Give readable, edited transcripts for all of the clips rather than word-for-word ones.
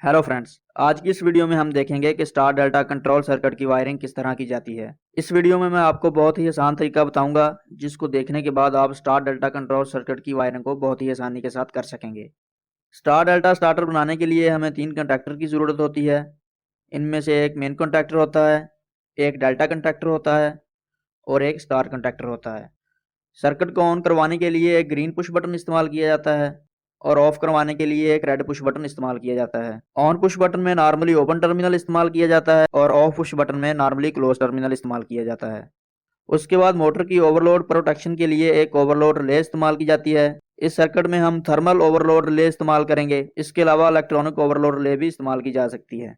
Hello friends, आज की इस वीडियो में हम देखेंगे कि स्टार डेल्टा कंट्रोल सर्किट की वायरिंग किस तरह की जाती है। इस वीडियो में मैं आपको बहुत ही आसान तरीका बताऊंगा जिसको देखने के बाद आप स्टार डेल्टा कंट्रोल सर्किट की वायरिंग को बहुत ही आसानी के साथ कर सकेंगे। स्टार डेल्टा स्टार्टर बनाने के लिए हमें 3 कंडक्टर की ज़रूरत होती है। इनमें से एक मेन कंडक्टर होता है, एक डेल्टा कंडक्टर होता है और एक स्टार कंडक्टर होता है। सर्किट को ऑन करवाने के लिए एक ग्रीन पुश बटन इस्तेमाल किया जाता है और ऑफ करवाने के लिए एक रेड पुश बटन इस्तेमाल किया जाता है। ऑन पुश बटन में नॉर्मली ओपन टर्मिनल इस्तेमाल किया जाता है और ऑफ पुश बटन में नॉर्मली क्लोज टर्मिनल इस्तेमाल किया जाता है। उसके बाद मोटर की ओवरलोड प्रोटेक्शन के लिए एक ओवरलोड रिले इस्तेमाल की जाती है। इस सर्किट में हम थर्मल ओवरलोड रिले इस्तेमाल करेंगे। इसके अलावा इलेक्ट्रॉनिक ओवरलोड रिले भी इस्तेमाल की जा सकती है।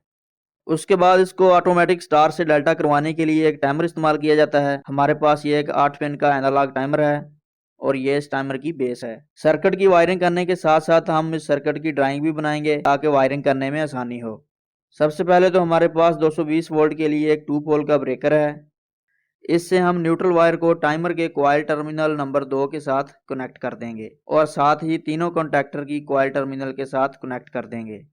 उसके बाद इसको ऑटोमेटिक स्टार से डेल्टा करवाने के लिए एक टाइमर इस्तेमाल किया जाता है। हमारे पास ये एक 8 पिन का एनालॉग टाइमर है और ये इस टाइमर की बेस है। सर्किट की वायरिंग करने के साथ साथ हम इस सर्किट की ड्राइंग भी बनाएंगे ताकि वायरिंग करने में आसानी हो। सबसे पहले तो हमारे पास 220 वोल्ट के लिए एक 2 पोल का ब्रेकर है। इससे हम न्यूट्रल वायर को टाइमर के कॉइल टर्मिनल नंबर 2 के साथ कनेक्ट कर देंगे और साथ ही तीनों कॉन्टैक्टर की कॉइल टर्मिनल के साथ कनेक्ट कर देंगे।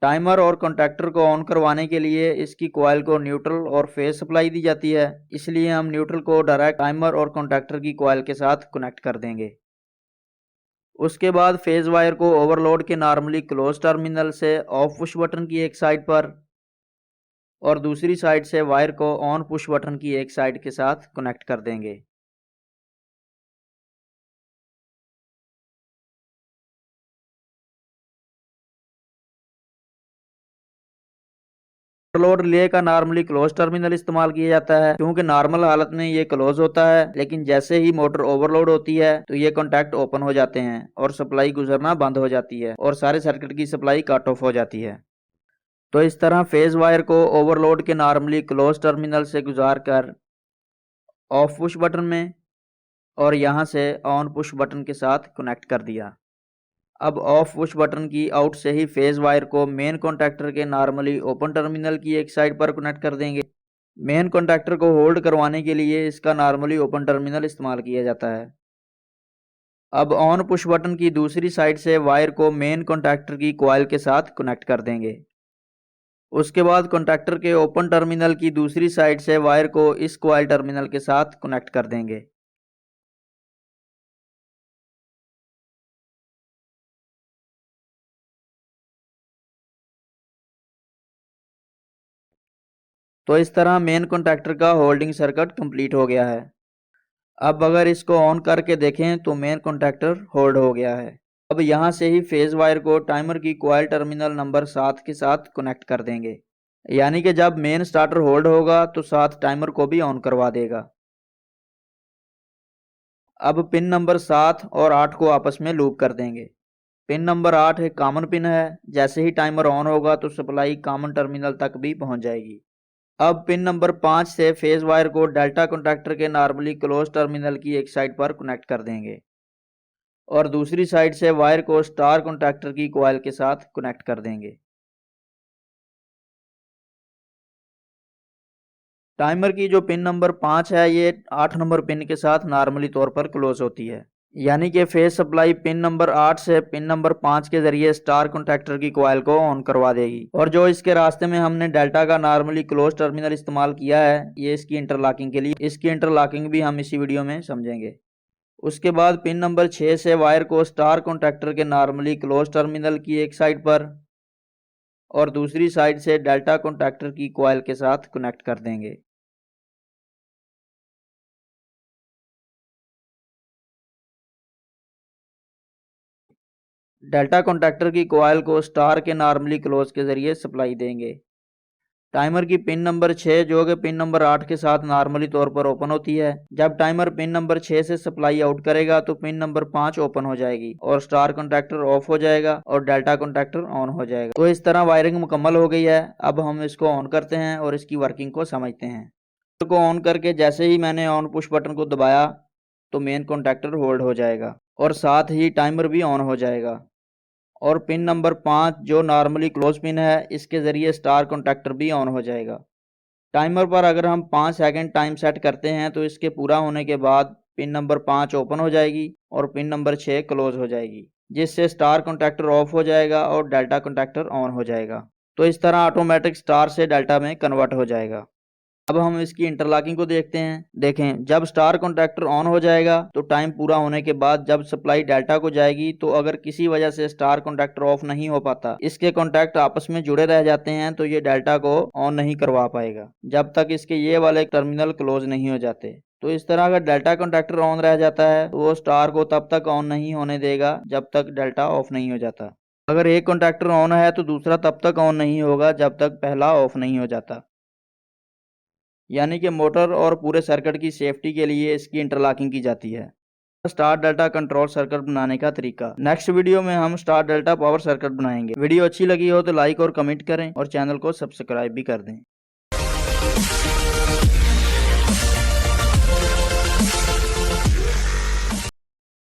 टाइमर और कॉन्टैक्टर को ऑन करवाने के लिए इसकी कॉइल को न्यूट्रल और फेज सप्लाई दी जाती है, इसलिए हम न्यूट्रल को डायरेक्ट टाइमर और कॉन्टैक्टर की कॉइल के साथ कनेक्ट कर देंगे। उसके बाद फेज वायर को ओवरलोड के नॉर्मली क्लोज टर्मिनल से ऑफ पुश बटन की एक साइड पर और दूसरी साइड से वायर को ऑन पुश बटन की एक साइड के साथ कनेक्ट कर देंगे। ओवरलोड रिले का नॉर्मली क्लोज टर्मिनल इस्तेमाल किया जाता है क्योंकि नॉर्मल हालत में ये क्लोज होता है, लेकिन जैसे ही मोटर ओवरलोड होती है तो ये कॉन्टैक्ट ओपन हो जाते हैं और सप्लाई गुजरना बंद हो जाती है और सारे सर्किट की सप्लाई कट ऑफ हो जाती है। तो इस तरह फेज वायर को ओवरलोड के नॉर्मली क्लोज टर्मिनल से गुजार कर ऑफ पुश बटन में और यहाँ से ऑन पुश बटन के साथ कनेक्ट कर दिया। अब ऑफ पुश बटन की आउट से ही फेज वायर को मेन कॉन्टैक्टर के नॉर्मली ओपन टर्मिनल की एक साइड पर कनेक्ट कर देंगे। मेन कॉन्टैक्टर को होल्ड करवाने के लिए इसका नॉर्मली ओपन टर्मिनल इस्तेमाल किया जाता है। अब ऑन पुश बटन की दूसरी साइड से वायर को मेन कॉन्टैक्टर की कॉइल के साथ कनेक्ट कर देंगे। उसके बाद कॉन्टैक्टर के ओपन टर्मिनल की दूसरी साइड से वायर को इस कॉइल टर्मिनल के साथ कनेक्ट कर देंगे। तो इस तरह मेन कॉन्टैक्टर का होल्डिंग सर्किट कंप्लीट हो गया है। अब अगर इसको ऑन करके देखें तो मेन कॉन्टैक्टर होल्ड हो गया है। अब यहाँ से ही फेज वायर को टाइमर की कॉइल टर्मिनल नंबर 7 के साथ कनेक्ट कर देंगे, यानी कि जब मेन स्टार्टर होल्ड होगा तो साथ टाइमर को भी ऑन करवा देगा। अब पिन नंबर 7 और 8 को आपस में लूप कर देंगे। पिन नंबर 8 एक कॉमन पिन है, जैसे ही टाइमर ऑन होगा तो सप्लाई कॉमन टर्मिनल तक भी पहुंच जाएगी। अब पिन नंबर 5 से फेज वायर को डेल्टा कॉन्टैक्टर के नॉर्मली क्लोज टर्मिनल की एक साइड पर कनेक्ट कर देंगे और दूसरी साइड से वायर को स्टार कॉन्टैक्टर की कॉइल के साथ कनेक्ट कर देंगे। टाइमर की जो पिन नंबर 5 है ये 8 नंबर पिन के साथ नॉर्मली तौर पर क्लोज होती है, यानी कि फेज सप्लाई पिन नंबर 8 से पिन नंबर 5 के जरिए स्टार कॉन्टैक्टर की कॉइल को ऑन करवा देगी। और जो इसके रास्ते में हमने डेल्टा का नॉर्मली क्लोज टर्मिनल इस्तेमाल किया है ये इसकी इंटरलॉकिंग के लिए, इसकी इंटरलॉकिंग भी हम इसी वीडियो में समझेंगे। उसके बाद पिन नंबर 6 से वायर को स्टार कॉन्टैक्टर के नॉर्मली क्लोज टर्मिनल की एक साइड पर और दूसरी साइड से डेल्टा कॉन्टैक्टर की कॉइल के साथ कनेक्ट कर देंगे। डेल्टा कॉन्टैक्टर की कॉइल को स्टार के नॉर्मली क्लोज के जरिए सप्लाई देंगे। टाइमर की पिन नंबर 6 जो कि पिन नंबर 8 के साथ नॉर्मली तौर पर ओपन होती है, जब टाइमर पिन नंबर 6 से सप्लाई आउट करेगा तो पिन नंबर 5 ओपन हो जाएगी और स्टार कॉन्टैक्टर ऑफ हो जाएगा और डेल्टा कॉन्टैक्टर ऑन हो जाएगा। तो इस तरह वायरिंग मुकम्मल हो गई है। अब हम इसको ऑन करते हैं और इसकी वर्किंग को समझते हैं। को ऑन करके जैसे ही मैंने ऑन पुश बटन को दबाया तो मेन कॉन्टैक्टर होल्ड हो जाएगा और साथ ही टाइमर भी ऑन हो जाएगा और पिन नंबर 5 जो नॉर्मली क्लोज पिन है इसके ज़रिए स्टार कॉन्टैक्टर भी ऑन हो जाएगा। टाइमर पर अगर हम 5 सेकंड टाइम सेट करते हैं तो इसके पूरा होने के बाद पिन नंबर 5 ओपन हो जाएगी और पिन नंबर 6 क्लोज हो जाएगी। जिससे स्टार कॉन्टैक्टर ऑफ हो जाएगा और डेल्टा कॉन्टैक्टर ऑन हो जाएगा। तो इस तरह ऑटोमेटिक स्टार से डेल्टा में कन्वर्ट हो जाएगा। अब हम इसकी इंटरलॉकिंग को देखते हैं। देखें, जब स्टार कॉन्टैक्टर ऑन हो जाएगा तो टाइम पूरा होने के बाद जब सप्लाई डेल्टा को जाएगी, तो अगर किसी वजह से स्टार कॉन्टैक्टर ऑफ नहीं हो पाता, इसके कॉन्टैक्ट आपस में जुड़े रह जाते हैं, तो ये डेल्टा को ऑन नहीं करवा पाएगा जब तक इसके ये वाले टर्मिनल क्लोज नहीं हो जाते। तो इस तरह अगर डेल्टा कॉन्टैक्टर ऑन रह जाता है तो वो स्टार को तब तक ऑन नहीं होने देगा जब तक डेल्टा ऑफ नहीं हो जाता। अगर एक कॉन्टैक्टर ऑन है तो दूसरा तब तक ऑन नहीं होगा जब तक पहला ऑफ नहीं हो जाता। यानी कि मोटर और पूरे सर्किट की सेफ्टी के लिए इसकी इंटरलॉकिंग की जाती है। स्टार डेल्टा कंट्रोल सर्किट बनाने का तरीका। नेक्स्ट वीडियो में हम स्टार डेल्टा पावर सर्किट बनाएंगे। वीडियो अच्छी लगी हो तो लाइक और कमेंट करें और चैनल को सब्सक्राइब भी कर दें।